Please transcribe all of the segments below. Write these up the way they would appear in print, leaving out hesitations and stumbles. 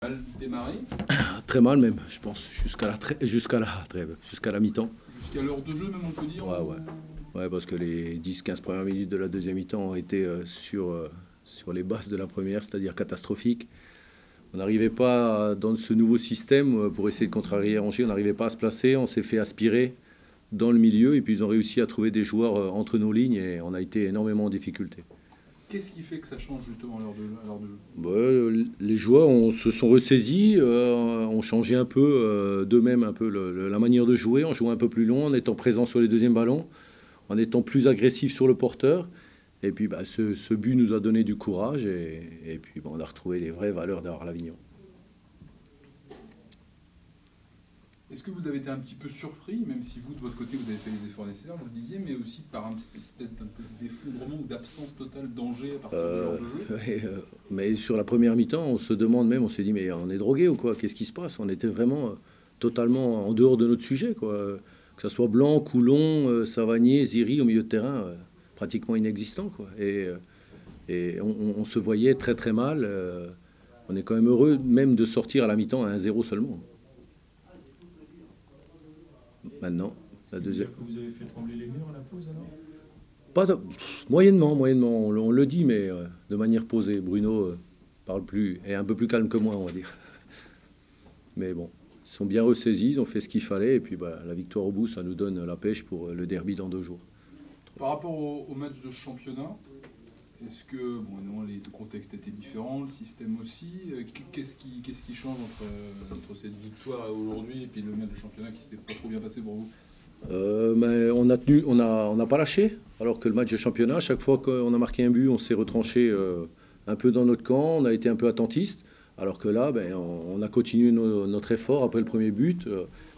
mal démarré. Très mal même, je pense, jusqu'à la trêve, jusqu'à la mi-temps. Jusqu'à l'heure de jeu même, on peut dire. Ouais, parce que les 10-15 premières minutes de la deuxième mi-temps ont été sur les bases de la première, c'est-à-dire catastrophiques. On n'arrivait pas, dans ce nouveau système, pour essayer de contrarier Angers, on n'arrivait pas à se placer, on s'est fait aspirer dans le milieu, et puis ils ont réussi à trouver des joueurs entre nos lignes, et on a été énormément en difficulté. Qu'est-ce qui fait que ça change justement à l'heure de jeu? Les joueurs se sont ressaisis, ont changé un peu d'eux-mêmes un peu la manière de jouer, en jouant un peu plus long, en étant présent sur les deuxièmes ballons, en étant plus agressif sur le porteur. Et puis ce but nous a donné du courage, et puis on a retrouvé les vraies valeurs d'Arles-Avignon. Est-ce que vous avez été un petit peu surpris, même si vous, de votre côté, vous avez fait les efforts nécessaires, vous le disiez, mais aussi par une espèce d'un peu d'effondrement ou d'absence totale d'Angers à partir de l'heure de jeu? Mais sur la première mi-temps, on se demande même, on s'est dit, mais on est drogué ou quoi? Qu'est-ce qui se passe? On était vraiment totalement en dehors de notre sujet, quoi. Que ce soit Blanc, Coulon, Savanier, Ziri au milieu de terrain, pratiquement inexistant, quoi. Et on se voyait très très mal. On est quand même heureux même de sortir à la mi-temps à 1-0 seulement. Maintenant, la deuxième. Vous avez fait trembler les murs à la pause alors? Moyennement, on le dit, mais de manière posée. Bruno parle plus, est un peu plus calme que moi, on va dire. Mais bon, ils sont bien ressaisis, ils ont fait ce qu'il fallait, et puis la victoire au bout, ça nous donne la pêche pour le derby dans 2 jours. Par rapport au match de championnat, est-ce que, bon, les contextes étaient différents, le système aussi, qu'est-ce qui change entre cette victoire aujourd'hui et puis le match de championnat qui s'était pas trop bien passé pour vous? Mais on a tenu, on n'a pas lâché, alors que le match de championnat, à chaque fois qu'on a marqué un but, on s'est retranché un peu dans notre camp, on a été un peu attentiste, alors que là, on a continué notre effort après le premier but.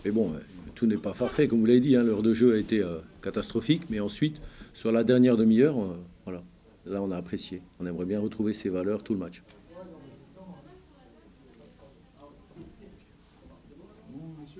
Mais bon, tout n'est pas parfait, comme vous l'avez dit, hein, l'heure de jeu a été catastrophique, mais ensuite, sur la dernière demi-heure, voilà. Là, on a apprécié. On aimerait bien retrouver ces valeurs tout le match.